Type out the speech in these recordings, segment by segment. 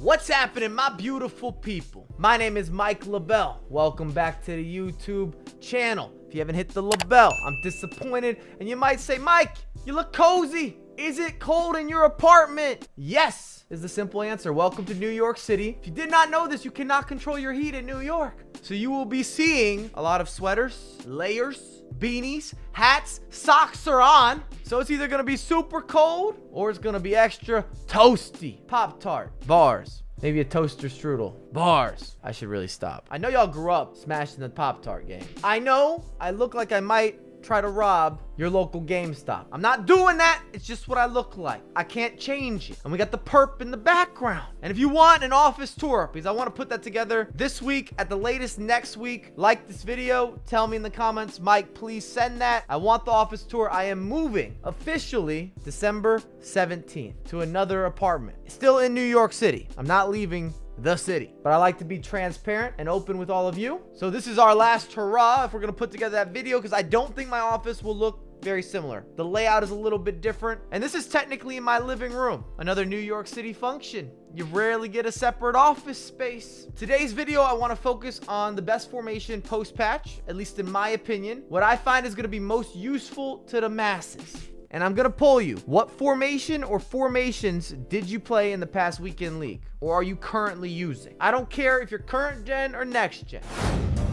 What's happening, my beautiful people? My name is Mike LaBelle. Welcome back to the YouTube channel. If you haven't hit the LaBelle, I'm disappointed. And you might say, Mike, you look cozy. Is it cold in your apartment? Yes, is the simple answer. Welcome to New York City. If you did not know this, you cannot control your heat in New York. So you will be seeing a lot of sweaters, layers, beanies, hats, socks are on. So it's either gonna be super cold or it's gonna be extra toasty. Pop-Tart, bars, maybe a toaster strudel, bars. I should really stop. I know y'all grew up smashing the Pop-Tart game. I know I look like I might try to rob your local GameStop. I'm not doing that. It's just what I look like. I can't change it. And we got the perp in the background. And if you want an office tour, because I want to put that together this week, at the latest next week, like this video, tell me in the comments, Mike, please send that. I want the office tour. I am moving officially December 17th to another apartment. Still in New York City. I'm not leaving the city, but I like to be transparent and open with all of you. So this is our last hurrah if we're gonna put together that video, because I don't think my office will look very similar. The layout is a little bit different, and this is technically in my living room. Another New York City function. You rarely get a separate office space. Today's video, I want to focus on the best formation post-patch, at least in my opinion. What I find is going to be most useful to the masses. And I'm going to poll you. What formation or formations did you play in the past weekend league? Or are you currently using? I don't care if you're current gen or next gen.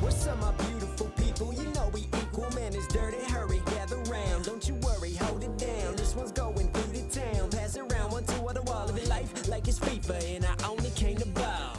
What's up, my beautiful people? You know we equal, man. It's dirty. Hurry, gather round. Don't you worry, hold it down. This one's going through the town. Pass it around one to the wall of it life like it's Fifa, and I only came to bow.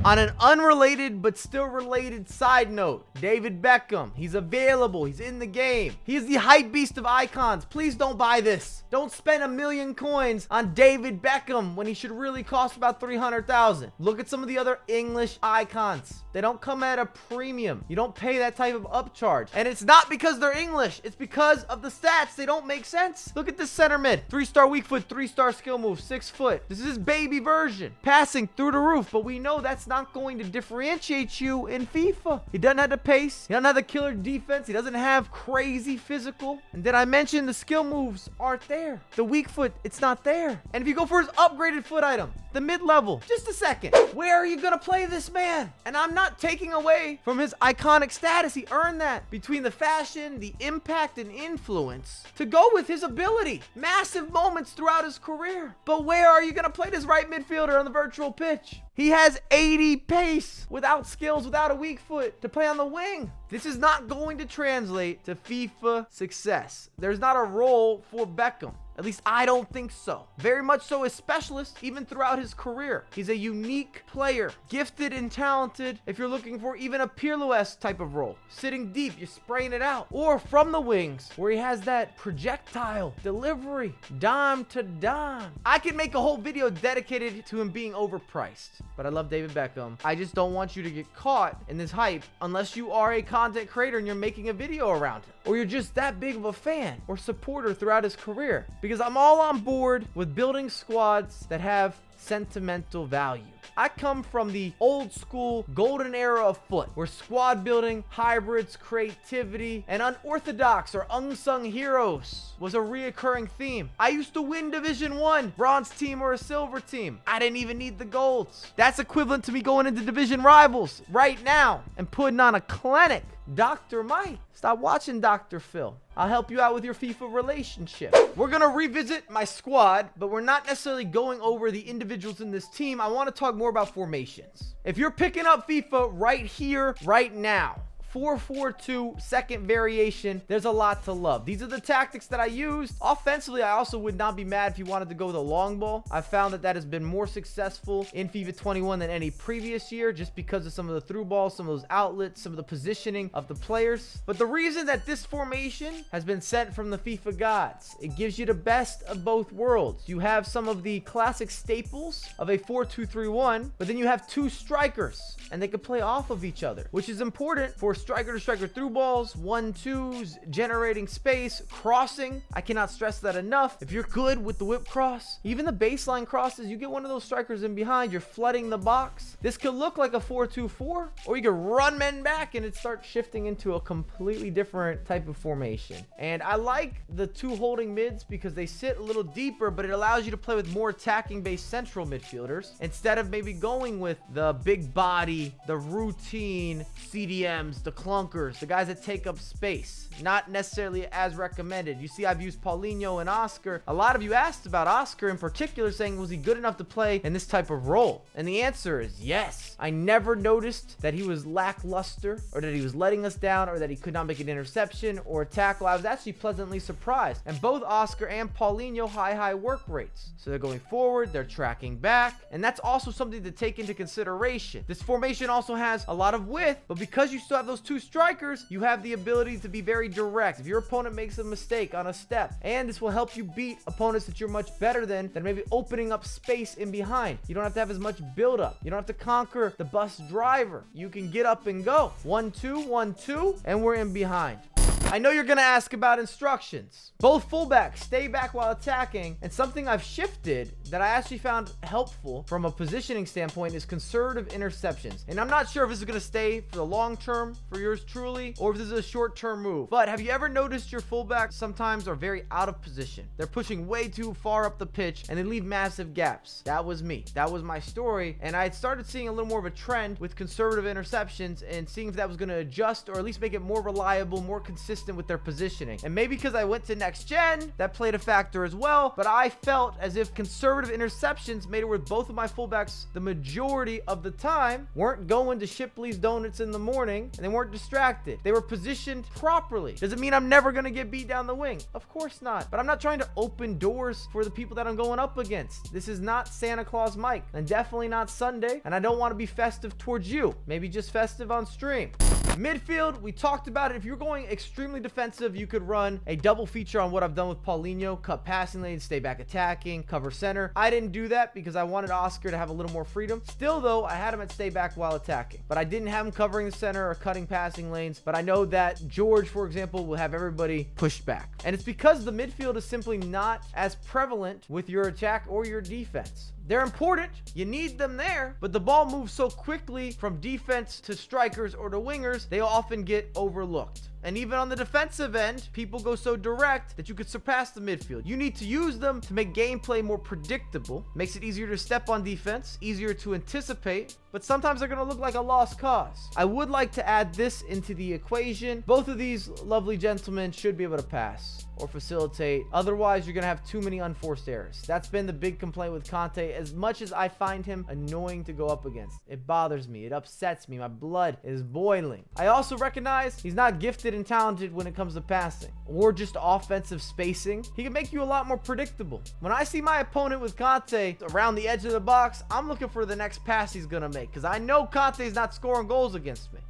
On an unrelated but still related side note, David Beckham, he's available, he's in the game. He is the hype beast of icons. Please don't buy this. Don't spend 1 million coins on David Beckham when he should really cost about 300,000. Look at some of the other English icons. They don't come at a premium. You don't pay that type of upcharge. And it's not because they're English, it's because of the stats. They don't make sense. Look at this center mid. 3-star weak foot, 3-star skill move, 6 foot. This is his baby version. Passing through the roof, but we know that's not going to differentiate you in FIFA. He doesn't have the pace. He doesn't have the killer defense. He doesn't have crazy physical. And did I mention the skill moves aren't there? The weak foot, it's not there. And if you go for his upgraded foot item, the mid-level, just a second. Where are you gonna play this man? And I'm not taking away from his iconic status. He earned that between the fashion, the impact, and influence to go with his ability. Massive moments throughout his career. But where are you gonna play this right midfielder on the virtual pitch? He has 80 pace without skills, without a weak foot to play on the wing. This is not going to translate to FIFA success. There's not a role for Beckham. At least I don't think so. Very much so a specialist, even throughout his career. He's a unique player, gifted and talented. If you're looking for even a Pirlo-esque type of role, sitting deep, you're spraying it out. Or from the wings, where he has that projectile delivery, dime to dime. I could make a whole video dedicated to him being overpriced, but I love David Beckham. I just don't want you to get caught in this hype unless you are a content creator and you're making a video around him, or you're just that big of a fan or supporter throughout his career. Because I'm all on board with building squads that have sentimental value. I come from the old school golden era of foot, where squad building, hybrids, creativity, and unorthodox or unsung heroes was a reoccurring theme. I used to win Division 1, bronze team or a silver team. I didn't even need the golds. That's equivalent to me going into division rivals right now and putting on a clinic. Dr. Mike, stop watching Dr. Phil. I'll help you out with your FIFA relationship. We're going to revisit my squad, but we're not necessarily going over the individuals in this team. I want to talk more about formations. If you're picking up FIFA right here, right now, 4-4-2 second variation, there's a lot to love. These are the tactics that I used. Offensively, I also would not be mad if you wanted to go with a long ball. I found that that has been more successful in FIFA 21 than any previous year, just because of some of the through balls, some of those outlets, some of the positioning of the players. But the reason that this formation has been sent from the FIFA gods, it gives you the best of both worlds. You have some of the classic staples of a 4-2-3-1, but then you have two strikers and they can play off of each other, which is important for striker to striker through balls, 1-2s, generating space, crossing. I cannot stress that enough. If you're good with the whip cross, even the baseline crosses, you get one of those strikers in behind, you're flooding the box. This could look like a 4-2-4, or you could run men back and it starts shifting into a completely different type of formation. And I like the two holding mids because they sit a little deeper, but it allows you to play with more attacking based central midfielders instead of maybe going with the big body, the routine CDMs, the clunkers, the guys that take up space. Not necessarily as recommended. You see, I've used Paulinho and Oscar. A lot of you asked about Oscar in particular, saying, was he good enough to play in this type of role? And the answer is yes. I never noticed that he was lackluster, or that he was letting us down, or that he could not make an interception or a tackle. I was actually pleasantly surprised. And both Oscar and Paulinho high work rates. So they're going forward, they're tracking back, and that's also something to take into consideration. This formation also has a lot of width, but because you still have those two strikers, you have the ability to be very direct. If your opponent makes a mistake on a step, and this will help you beat opponents that you're much better than maybe opening up space in behind. You don't have to have as much build up. You don't have to conquer the bus driver. You can get up and go. 1-2, 1-2, and we're in behind. I know you're going to ask about instructions. Both fullbacks stay back while attacking, and something I've shifted that I actually found helpful from a positioning standpoint is conservative interceptions. And I'm not sure if this is going to stay for the long term for yours truly, or if this is a short term move. But have you ever noticed your fullbacks sometimes are very out of position? They're pushing way too far up the pitch, and they leave massive gaps. That was me. That was my story. And I had started seeing a little more of a trend with conservative interceptions and seeing if that was going to adjust or at least make it more reliable, more consistent with their positioning. And maybe because I went to next gen, that played a factor as well, but I felt as if conservative interceptions made it where both of my fullbacks the majority of the time weren't going to Shipley's Donuts in the morning, and they weren't distracted. They were positioned properly. Does it mean I'm never going to get beat down the wing? Of course not. But I'm not trying to open doors for the people that I'm going up against. This is not Santa Claus Mike, and definitely not Sunday, and I don't want to be festive towards you. Maybe just festive on stream. Midfield, we talked about it. If you're going extremely defensive, you could run a double feature on what I've done with Paulinho: cut passing lanes, stay back attacking, cover center. I didn't do that because I wanted Oscar to have a little more freedom. Still though, I had him at stay back while attacking, but I didn't have him covering the center or cutting passing lanes. But I know that George, for example, will have everybody pushed back, and it's because the midfield is simply not as prevalent with your attack or your defense. They're important, you need them there, but the ball moves so quickly from defense to strikers or to wingers, they often get overlooked. And even on the defensive end, people go so direct that you could surpass the midfield. You need to use them to make gameplay more predictable. Makes it easier to step on defense, easier to anticipate, but sometimes they're going to look like a lost cause. I would like to add this into the equation. Both of these lovely gentlemen should be able to pass or facilitate. Otherwise, you're going to have too many unforced errors. That's been the big complaint with Conte. As much as I find him annoying to go up against, it bothers me. It upsets me. My blood is boiling. I also recognize he's not gifted and talented when it comes to passing or just offensive spacing. He can make you a lot more predictable. When I see my opponent with Conte around the edge of the box, I'm looking for the next pass he's going to make because I know Conte's not scoring goals against me.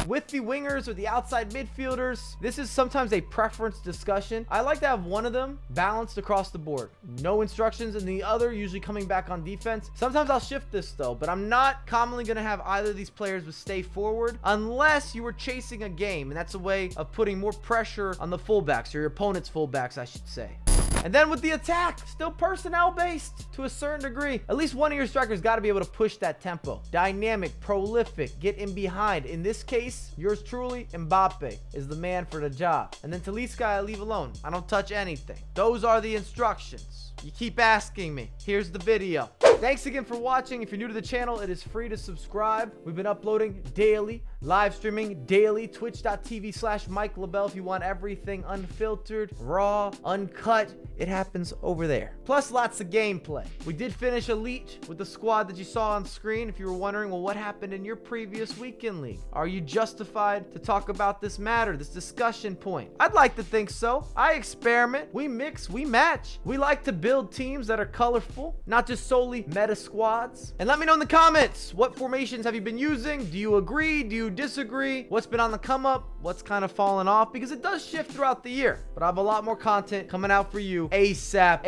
With the wingers or the outside midfielders, this is sometimes a preference discussion. I like to have one of them balanced across the board. No instructions, and the other usually coming back on defense. Sometimes I'll shift this though, but I'm not commonly going to have either of these players with stay forward unless you were chasing a game, and that's a way of putting more pressure on the fullbacks, or your opponent's fullbacks, I should say. And then with the attack, still personnel based to a certain degree. At least one of your strikers got to be able to push that tempo. Dynamic, prolific, get in behind. In this case, yours truly, Mbappe, is the man for the job. And then Talisca, I leave alone. I don't touch anything. Those are the instructions. You keep asking me. Here's the video. Thanks again for watching. If you're new to the channel, it is free to subscribe. We've been uploading daily, live streaming daily, twitch.tv/Mike LaBelle if you want everything unfiltered, raw, uncut. It happens over there. Plus lots of gameplay. We did finish Elite with the squad that you saw on screen. If you were wondering, well, what happened in your previous weekend league? Are you justified to talk about this matter, this discussion point? I'd like to think so. I experiment, we mix, we match. We like to build teams that are colorful, not just solely meta squads. And let me know in the comments, what formations have you been using? Do you agree? Do you disagree? What's been on the come up? What's kind of fallen off? Because it does shift throughout the year, but I have a lot more content coming out for you ASAP.